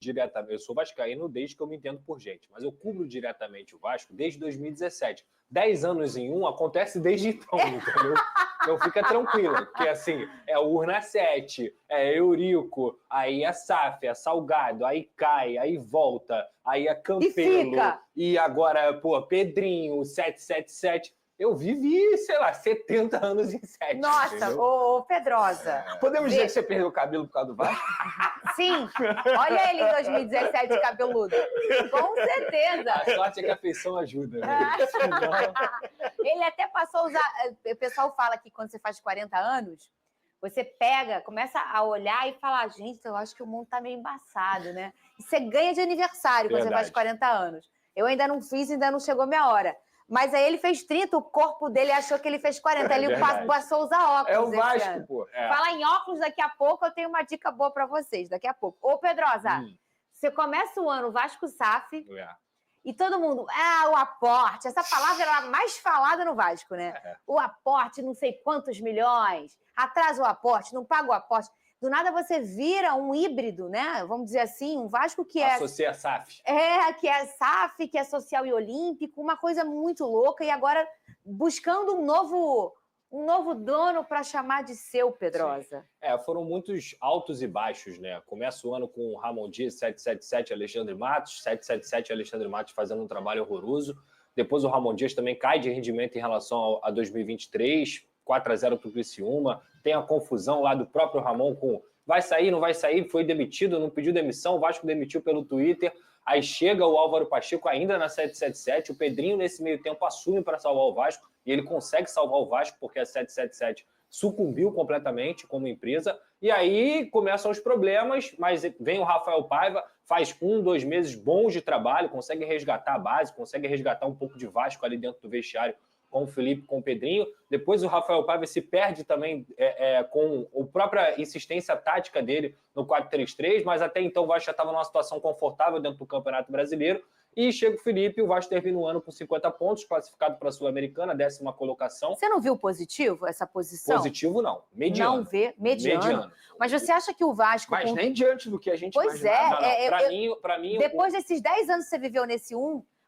diretamente, eu sou vascaíno desde que eu me entendo por gente, mas eu cubro diretamente o Vasco desde 2017. 10 anos em um acontece desde então, entendeu? Então fica tranquila, porque assim, é o Urna 7, é Eurico, aí é SAF, é Salgado, aí cai, aí volta, aí é Campelo, e agora, pô, Pedrinho, 777. Eu vivi, sei lá, 70 anos em 7. Nossa, ô Pedrosa. Podemos dizer que você perdeu o cabelo por causa do Vasco? Sim, olha ele em 2017 cabeludo. Com certeza. A sorte é que a feição ajuda, né? Ele até passou a usar... O pessoal fala que quando você faz 40 anos, você pega, começa a olhar e falar, gente, eu acho que o mundo tá meio embaçado, né? E você ganha de aniversário quando você faz 40 anos. Eu ainda não fiz, ainda não chegou minha hora. Mas aí ele fez 30, o corpo dele achou que ele fez 40. Ele passou a usar óculos. É o Vasco, pô. Fala em óculos, daqui a pouco eu tenho uma dica boa pra vocês. Daqui a pouco. Ô, Pedrosa, você começa o ano Vasco SAF e todo mundo... o aporte. Essa palavra era a mais falada no Vasco, né? O aporte, não sei quantos milhões. Atrasa o aporte, não paga o aporte. Do nada você vira um híbrido, né? Vamos dizer assim, um Vasco que associa SAF. Que é SAF, que é social e olímpico, uma coisa muito rouca, e agora buscando um novo dono para chamar de seu, Pedrosa. Foram muitos altos e baixos, né? Começa o ano com o Ramon Dias, 777, Alexandre Matos, 777, Alexandre Matos fazendo um trabalho horroroso. Depois o Ramon Dias também cai de rendimento em relação a 2023, 4-0 para o Criciúma, tem a confusão lá do próprio Ramon com vai sair, não vai sair, foi demitido, não pediu demissão, o Vasco demitiu pelo Twitter, aí chega o Álvaro Pacheco ainda na 777, o Pedrinho nesse meio tempo assume para salvar o Vasco, e ele consegue salvar o Vasco porque a 777 sucumbiu completamente como empresa, e aí começam os problemas, mas vem o Rafael Paiva, faz 1-2 meses bons de trabalho, consegue resgatar a base, consegue resgatar um pouco de Vasco ali dentro do vestiário, com o Felipe, com o Pedrinho. Depois o Rafael Paiva se perde também com a própria insistência tática dele no 4-3-3, mas até então o Vasco já estava numa situação confortável dentro do Campeonato Brasileiro. E chega o Felipe, o Vasco termina o ano com 50 pontos, classificado para a Sul-Americana, 10ª colocação. Você não viu positivo essa posição? Positivo não, mediano. Não vê, mediano. Mas você acha que o Vasco... Mas nem diante do que a gente imaginava. Para mim... Depois desses 10 anos que você viveu nesse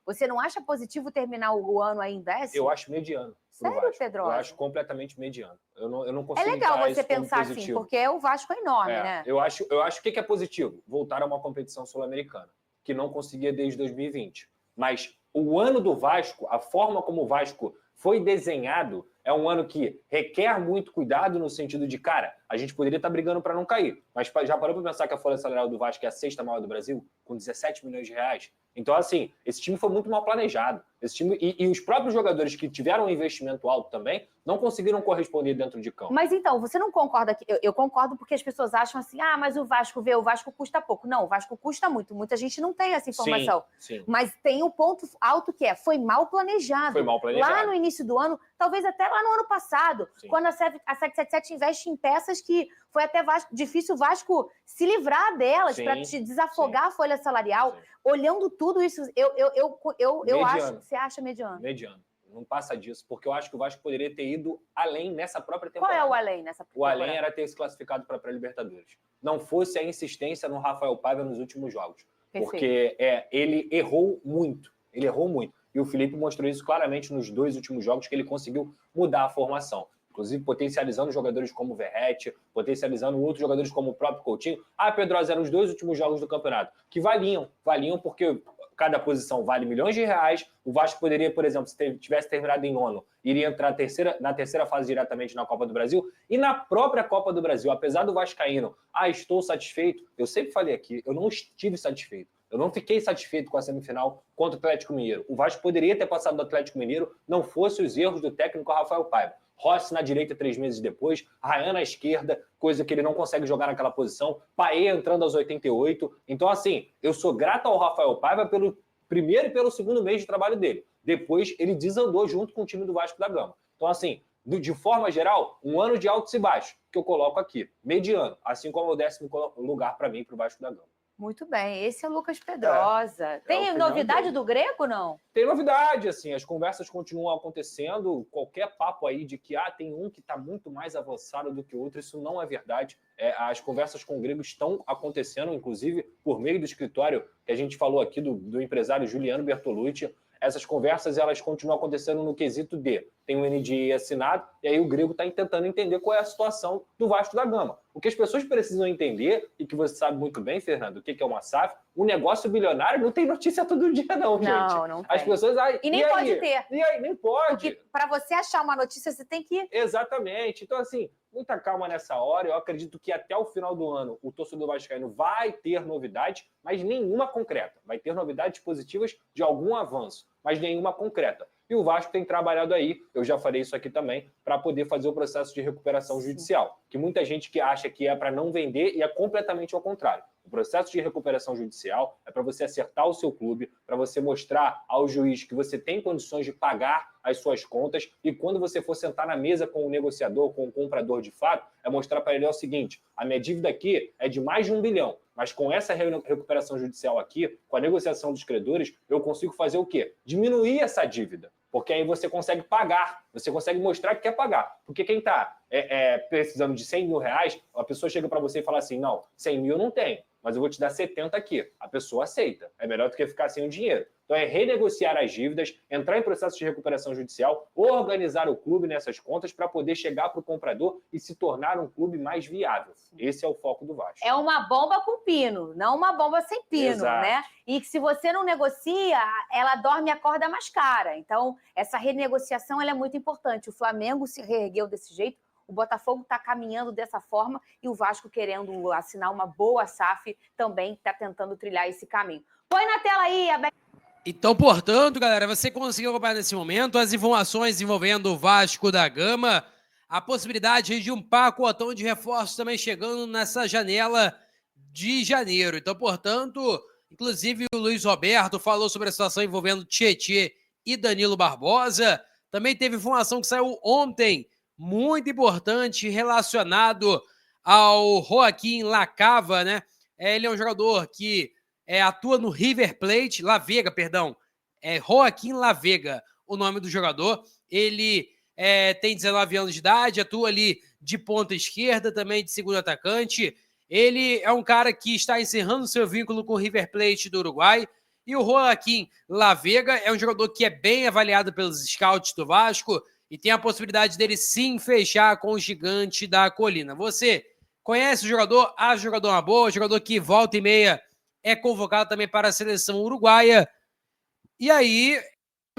você não acha positivo terminar o ano aí em 10º? Eu acho mediano. Sério, Pedro? Eu acho completamente mediano. Eu não consigo. É legal você pensar assim, porque o Vasco é enorme, né? Eu acho o que é positivo? Voltar a uma competição sul-americana, que não conseguia desde 2020. Mas o ano do Vasco, a forma como o Vasco foi desenhado, é um ano que requer muito cuidado no sentido de, cara, a gente poderia estar brigando para não cair. Mas já parou para pensar que a folha salarial do Vasco é a 6ª maior do Brasil, com 17 milhões de reais? Então, assim, esse time foi muito mal planejado. Esse time, e os próprios jogadores que tiveram um investimento alto também não conseguiram corresponder dentro de campo. Mas então, você não concorda? Eu concordo porque as pessoas acham assim, mas o Vasco custa pouco. Não, o Vasco custa muito. Muita gente não tem essa informação. Sim. Mas tem um ponto alto que foi mal planejado. Foi mal planejado. Lá no início do ano, talvez até lá no ano passado, quando a 777 investe em peças que foi até difícil o Vasco se livrar delas para te desafogar a folha salarial. Olhando tudo isso, eu acho que você acha mediano. Mediano. Não passa disso, porque eu acho que o Vasco poderia ter ido além nessa própria temporada. Qual é o além nessa temporada? O além era ter se classificado para a pré-Libertadores. Não fosse a insistência no Rafael Paiva nos últimos jogos. Perfeito. Porque ele errou muito. Ele errou muito. E o Felipe mostrou isso claramente nos 2 últimos jogos, que ele conseguiu mudar a formação. Inclusive potencializando jogadores como o Verratti, potencializando outros jogadores como o próprio Coutinho. Pedrosa, eram os 2 últimos jogos do campeonato, que valiam porque cada posição vale milhões de reais. O Vasco poderia, por exemplo, se tivesse terminado em 9º, iria entrar na terceira fase diretamente na Copa do Brasil. E na própria Copa do Brasil, apesar do vascaíno, estou satisfeito, eu sempre falei aqui, eu não estive satisfeito. Eu não fiquei satisfeito com a semifinal contra o Atlético Mineiro. O Vasco poderia ter passado do Atlético Mineiro, não fosse os erros do técnico Rafael Paiva. Rossi na direita 3 meses depois, Ryan na esquerda, coisa que ele não consegue jogar naquela posição, Paê entrando aos 88. Então, assim, eu sou grato ao Rafael Paiva pelo primeiro e pelo segundo mês de trabalho dele. Depois, ele desandou junto com o time do Vasco da Gama. Então, assim, de forma geral, um ano de altos e baixos, que eu coloco aqui, mediano, assim como é o 10º lugar para mim, para o Vasco da Gama. Muito bem, esse é o Lucas Pedrosa. Tem novidade do Greco, não? Tem novidade, assim, as conversas continuam acontecendo, qualquer papo aí de que tem um que está muito mais avançado do que o outro, isso não é verdade. As conversas com o Grego estão acontecendo, inclusive por meio do escritório que a gente falou aqui do empresário Juliano Bertolucci. Essas conversas elas continuam acontecendo no quesito de tem um NDA assinado e aí o Grego está tentando entender qual é a situação do Vasco da Gama. O que as pessoas precisam entender, e que você sabe muito bem, Fernando, o que é uma SAF, um negócio bilionário não tem notícia todo dia não, gente. Não As tem. pessoas... E nem pode ter. E aí, nem pode. Porque para você achar uma notícia, você tem que... Exatamente. Então, assim, muita calma nessa hora. Eu acredito que até o final do ano o torcedor vascaíno vai ter novidades, mas nenhuma concreta. Vai ter novidades positivas de algum avanço, mas nenhuma concreta. E o Vasco tem trabalhado aí, eu já falei isso aqui também, para poder fazer o processo de recuperação judicial. Que muita gente que acha que é para não vender e é completamente ao contrário. O processo de recuperação judicial é para você acertar o seu clube, para você mostrar ao juiz que você tem condições de pagar as suas contas e quando você for sentar na mesa com o negociador, com o comprador de fato, é mostrar para ele o seguinte, a minha dívida aqui é de mais de 1 bilhão, mas com essa recuperação judicial aqui, com a negociação dos credores, eu consigo fazer o quê? Diminuir essa dívida. Porque aí você consegue pagar, você consegue mostrar que quer pagar. Porque quem está precisando de 100 mil reais, a pessoa chega para você e fala assim, não, 100 mil eu não tenho, mas eu vou te dar 70 aqui. A pessoa aceita. É melhor do que ficar sem o dinheiro. Então é renegociar as dívidas, entrar em processo de recuperação judicial, organizar o clube nessas contas para poder chegar para o comprador e se tornar um clube mais viável. Esse é o foco do Vasco. É uma bomba com pino, não uma bomba sem pino, Exato. né? E que se você não negocia, ela dorme e acorda mais cara. Então, essa renegociação ela é muito importante. O Flamengo se reergueu desse jeito, o Botafogo está caminhando dessa forma e o Vasco, querendo assinar uma boa SAF, também está tentando trilhar esse caminho. Põe na tela aí, a... Então, portanto, galera, você conseguiu acompanhar nesse momento as informações envolvendo o Vasco da Gama, a possibilidade de um pacotão de reforços também chegando nessa janela de janeiro. Então, portanto, inclusive o Luiz Roberto falou sobre a situação envolvendo Tietê e Danilo Barbosa. Também teve informação que saiu ontem, muito importante, relacionado ao Joaquim Lacava, né? Ele é um jogador que atua no River Plate, Joaquim Lavega, o nome do jogador. Ele tem 19 anos de idade, atua ali de ponta esquerda, também de segundo atacante. Ele é um cara que está encerrando seu vínculo com o River Plate do Uruguai. E o Joaquim Lavega é um jogador que é bem avaliado pelos scouts do Vasco e tem a possibilidade dele sim fechar com o Gigante da Colina. Você conhece o jogador? Acha o jogador uma boa? Jogador que volta e meia é convocado também para a seleção uruguaia. E aí,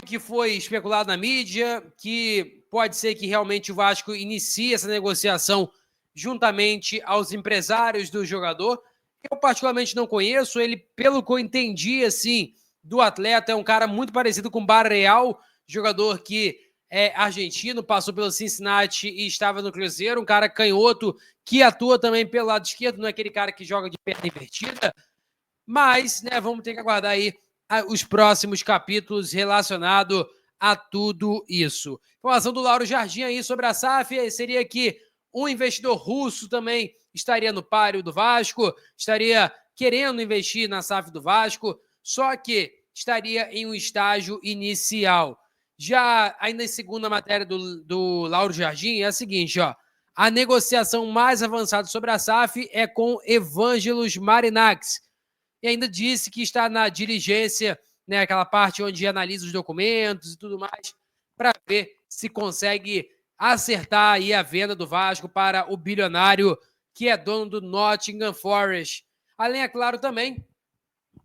que foi especulado na mídia, que pode ser que realmente o Vasco inicie essa negociação juntamente aos empresários do jogador. Eu particularmente não conheço ele, pelo que eu entendi, assim, do atleta, é um cara muito parecido com o Barreal, jogador que é argentino, passou pelo Cincinnati e estava no Cruzeiro, um cara canhoto que atua também pelo lado esquerdo, não é aquele cara que joga de perna invertida. Mas, né, vamos ter que aguardar aí os próximos capítulos relacionados a tudo isso. Informação do Lauro Jardim aí sobre a SAF seria que um investidor russo também estaria no páreo do Vasco, estaria querendo investir na SAF do Vasco, só que estaria em um estágio inicial. Já ainda em segunda matéria do Lauro Jardim é a seguinte, ó, a negociação mais avançada sobre a SAF é com Evangelos Marinax, e ainda disse que está na diligência, né, aquela parte onde analisa os documentos e tudo mais, para ver se consegue acertar aí a venda do Vasco para o bilionário que é dono do Nottingham Forest. Além, é claro, também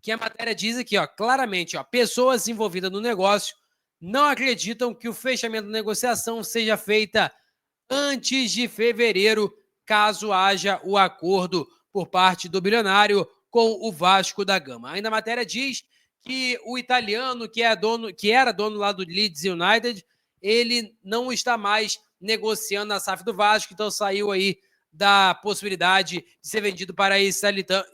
que a matéria diz aqui, ó, claramente, ó, pessoas envolvidas no negócio não acreditam que o fechamento da negociação seja feita antes de fevereiro, caso haja o acordo por parte do bilionário com o Vasco da Gama. Ainda a matéria diz que o italiano, que era dono lá do Leeds United, ele não está mais negociando a SAF do Vasco, então saiu aí da possibilidade de ser vendido para esse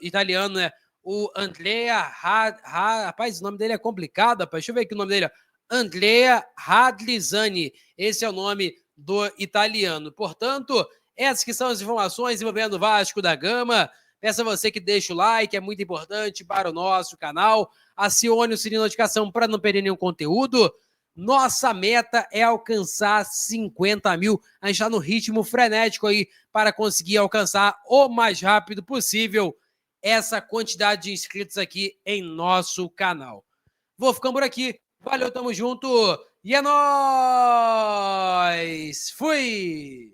italiano, né? O Andrea rapaz, o nome dele é complicado, rapaz. Deixa eu ver aqui o nome dele. Andrea Radlizani. Esse é o nome do italiano. Portanto, essas que são as informações envolvendo o Vasco da Gama. Peço a você que deixa o like, é muito importante para o nosso canal. Acione o sininho de notificação para não perder nenhum conteúdo. Nossa meta é alcançar 50 mil. A gente está no ritmo frenético aí para conseguir alcançar o mais rápido possível essa quantidade de inscritos aqui em nosso canal. Vou ficando por aqui. Valeu, tamo junto. E é nóis! Fui!